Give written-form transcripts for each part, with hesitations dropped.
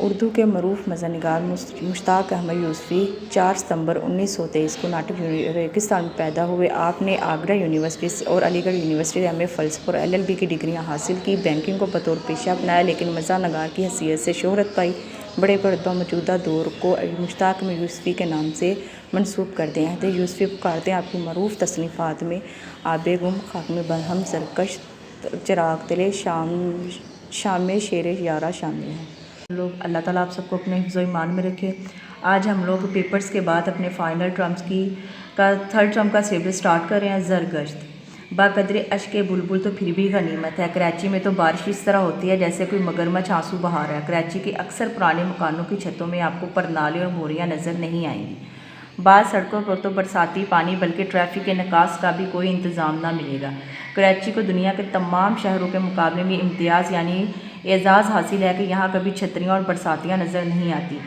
उर्दू के मरूफ मज़ाहनिगार मुश्ताक अहमद यूसुफ़ी 4 सितंबर 1923 को नाटिक रेगिस्तान में पैदा हुए। आपने आगरा यूनिवर्सिटी और अलीगढ़ यूनिवर्सिटी से एमए फ़लसफ़ा और एलएलबी की डिग्रियां हासिल की। बैंकिंग को बतौर पेशा अपनाया, लेकिन मज़ाहनिगार की हैसियत से शोहरत पाई। बड़े रुतबा मौजूदा दौर को मुश्ताक अहमद यूसुफ़ी के नाम से मनसूब करते हैं। अहद यूसुफ़ी पुकारते हैं। आपकी मरूफ तसनीफ़ात में आबे गुम, खाकमे बरहम, सरकश, चिराग तले, शाम शेर यारा शामिल हैं। लोग अल्लाह ताला आप सबको अपने हिफ्ज़ ईमान में रखे। आज हम लोग पेपर्स के बाद अपने फाइनल टर्म्स का थर्ड टर्म का सिलेबस स्टार्ट कर रहे हैं। ज़रगश्त बाकदरे अश्क बुलबुल तो फिर भी गनीमत है। कराची में तो बारिश इस तरह होती है जैसे कोई मगरमच्छ आंसू बहा रहा है। कराची के अक्सर पुराने मकानों की छतों में आपको परनाले और मोरियाँ नज़र नहीं आएंगी। बाद सड़कों पर तो बरसाती पानी बल्कि ट्रैफिक के निकास का भी कोई इंतज़ाम ना मिलेगा। कराची को दुनिया के तमाम शहरों के मुकाबले में इम्तियाज़ यानी एजाज़ हासिल है कि यहाँ कभी छतरियाँ और बरसातियाँ नज़र नहीं आती।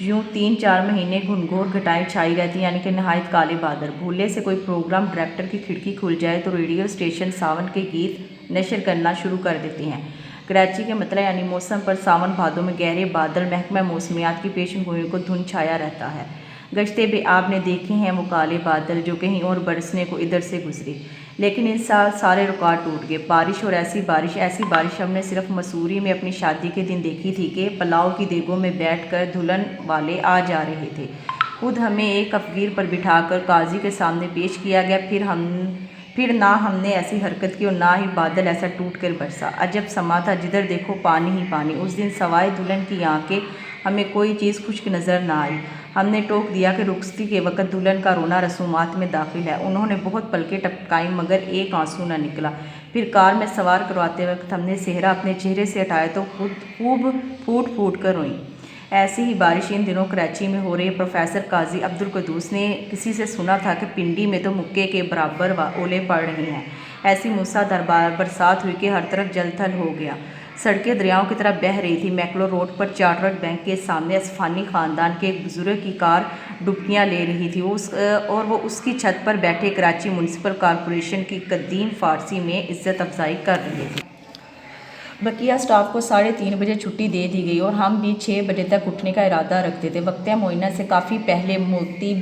यूँ 3-4 महीने घुनघोर घटाएं छाई रहती, यानी कि नहायत काले बादल। भूले से कोई प्रोग्राम डायरेक्टर की खिड़की खुल जाए तो रेडियो स्टेशन सावन के गीत नशर करना शुरू कर देते हैं। कराची के मतलब यानी मौसम पर सावन भादों में गहरे बादल महकमा मौसमियात की पेशनगोई को धुंध छाया रहता है। गश्ते भी आपने देखे हैं वो काले बादल जो कहीं और बरसने को इधर से गुजरे, लेकिन इस साल सारे रिकॉर्ड टूट गए। बारिश और ऐसी बारिश हमने सिर्फ मसूरी में अपनी शादी के दिन देखी थी कि पुलाव की देगों में बैठकर दुल्हन वाले आ जा रहे थे। खुद हमें एक अफगीर पर बिठाकर काजी के सामने पेश किया गया। फिर ना हमने ऐसी हरकत की और ना ही बादल ऐसा टूट कर बरसा। अजब समा था, जिधर देखो पानी ही पानी। उस दिन सवाए दुल्हन की आंखें हमें कोई चीज़ खुश्क नज़र ना आई। हमने टोक दिया कि रुखसती के वक़्त दुल्हन का रोना रसूमात में दाखिल है। उन्होंने बहुत पलकें टपकाई मगर एक आंसू न निकला। फिर कार में सवार करवाते वक्त हमने सेहरा अपने चेहरे से हटाया तो खुद खूब फूट फूट कर रोई। ऐसी ही बारिश इन दिनों कराची में हो रही है। प्रोफेसर काजी अब्दुल कुद्दूस ने किसी से सुना था कि पिंडी में तो मुक्के के बराबर ओले पड़ रहे हैं। ऐसी मूसलाधार बरसात हुई कि हर तरफ जल थल हो गया। सड़कें दरियाओं की तरह बह रही थी। मैक्लो रोड पर चार्टर्ड बैंक के सामने असफानी ख़ानदान के एक बुजुर्ग की कार डुबकियां ले रही थी और वो उसकी छत पर बैठे कराची म्यूनसिपल कॉरपोरेशन की कदीम फ़ारसी में इज़्ज़त अफजाई कर रहे थे। बकिया स्टाफ को 3:30 बजे छुट्टी दे दी गई और हम भी 6 बजे तक उठने का इरादा रखते थे। वक्त मुअय्यना से काफ़ी पहले मोती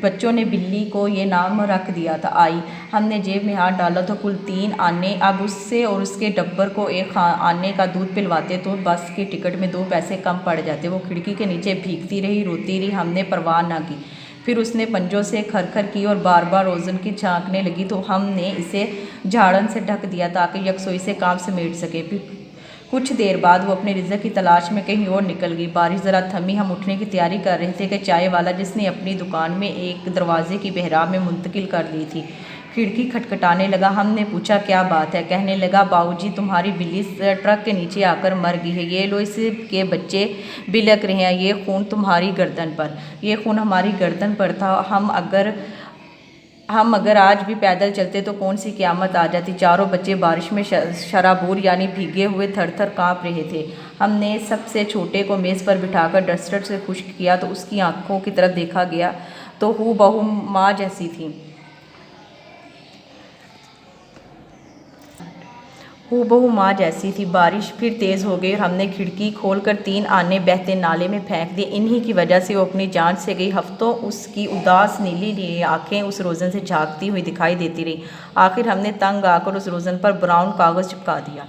बच्चों ने बिल्ली को ये नाम रख दिया था आई। हमने जेब में हाथ डाला तो कुल 3 आने। अब उससे और उसके डब्बर को एक आने का दूध पिलवाते तो बस के टिकट में 2 पैसे कम पड़ जाते। वो खिड़की के नीचे भीगती रही, रोती रही। हमने परवाह ना की। फिर उसने पंजों से खरखर की और बार बार रोज़न की झांकने लगी तो हमने इसे झाड़न से ढक दिया ताकि यकसोई से काम समेट सके। फिर कुछ देर बाद वो अपने रिज़्क़ की तलाश में कहीं और निकल गई। बारिश ज़रा थमी। हम उठने की तैयारी कर रहे थे कि चाय वाला, जिसने अपनी दुकान में एक दरवाजे की बहराब में मुंतकिल कर ली थी, खिड़की खटखटाने लगा। हमने पूछा क्या बात है। कहने लगा बाबूजी तुम्हारी बिल्ली ट्रक के नीचे आकर मर गई है। ये लो इसके बच्चे बिलक रहे हैं। ये खून तुम्हारी गर्दन पर, ये खून हमारी गर्दन पर था। हम अगर आज भी पैदल चलते तो कौन सी क़यामत आ जाती। चारों बच्चे बारिश में शराबूर यानी भीगे हुए थर थर काँप रहे थे। हमने सबसे छोटे को मेज़ पर बिठाकर डस्टर से खुश्क किया तो उसकी आंखों की तरफ देखा गया तो हूबहू माँ जैसी थी। हूबहू माँ जैसी थी। बारिश फिर तेज़ हो गई और हमने खिड़की खोलकर 3 आने बहते नाले में फेंक दिए। इन्हीं की वजह से वो अपनी जान से गई। हफ्तों उसकी उदास नीली आंखें उस रोज़न से झांकती हुई दिखाई देती रही। आखिर हमने तंग आकर उस रोज़न पर ब्राउन कागज़ चिपका दिया।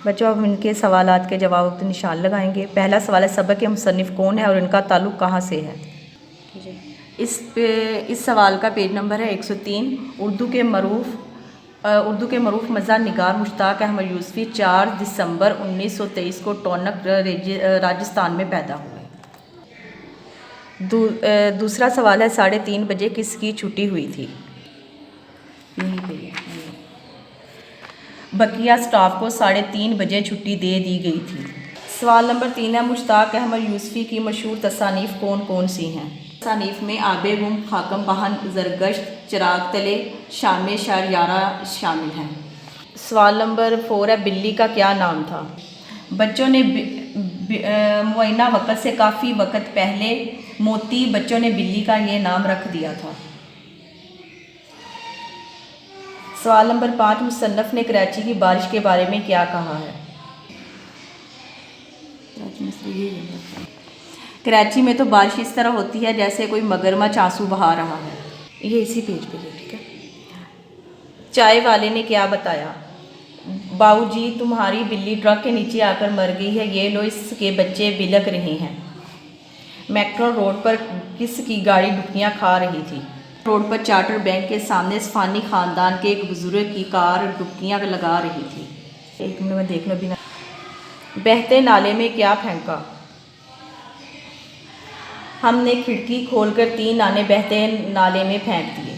बच्चों अब इनके सवालात के जवाब पर निशान लगाएंगे। पहला सवाल है सबक के मुसन्निफ़ कौन है और इनका ताल्लुक़ कहाँ से है। इस सवाल का पेज नंबर है 103। उर्दू के मरूफ मज़ाहनिगार मुश्ताक अहमद यूसुफ़ी 4 दिसंबर 1923 को टोनक राजस्थान में पैदा हुए। दूसरा सवाल है 3:30 बजे किसकी छुट्टी हुई थी। यहीं पे बकिया स्टाफ को 3:30 बजे छुट्टी दे दी गई थी। सवाल नंबर 3 है मुश्ताक अहमद यूसुफ़ी की मशहूर तसानीफ़ कौन कौन सी हैं। तसानीफ़ में आबे गुम, खाकम बहन, ज़रगश्त, चिराग तले, शाम शेर यारा शामिल हैं। सवाल नंबर 4 है बिल्ली का क्या नाम था। बच्चों ने मुअय्यना वक़्त से काफ़ी वक़्त पहले मोती बच्चों ने बिल्ली का ये नाम रख दिया था। सवाल नंबर 5 मुसन्नफ़ ने कराची की बारिश के बारे में क्या कहा है। ये कराची में तो बारिश इस तरह होती है जैसे कोई मगरमच्छ आंसू बहा रहा है। ये इसी पेज पे है, ठीक है। चाय वाले ने क्या बताया? बाबूजी, तुम्हारी बिल्ली ट्रक के नीचे आकर मर गई है, ये लो इसके बच्चे बिलक रहे हैं। मैक्रो रोड पर किसकी गाड़ी डुबकियां खा रही थी? रोड पर चार्टर बैंक के सामने स्फानी ख़ानदान के एक बुजुर्ग की कार डुबकियां लगा रही थी। एक मिनट में देख लो बिना। बहते नाले में क्या फेंका? हमने खिड़की खोलकर 3 नाने बहते नाले में फेंक दिए।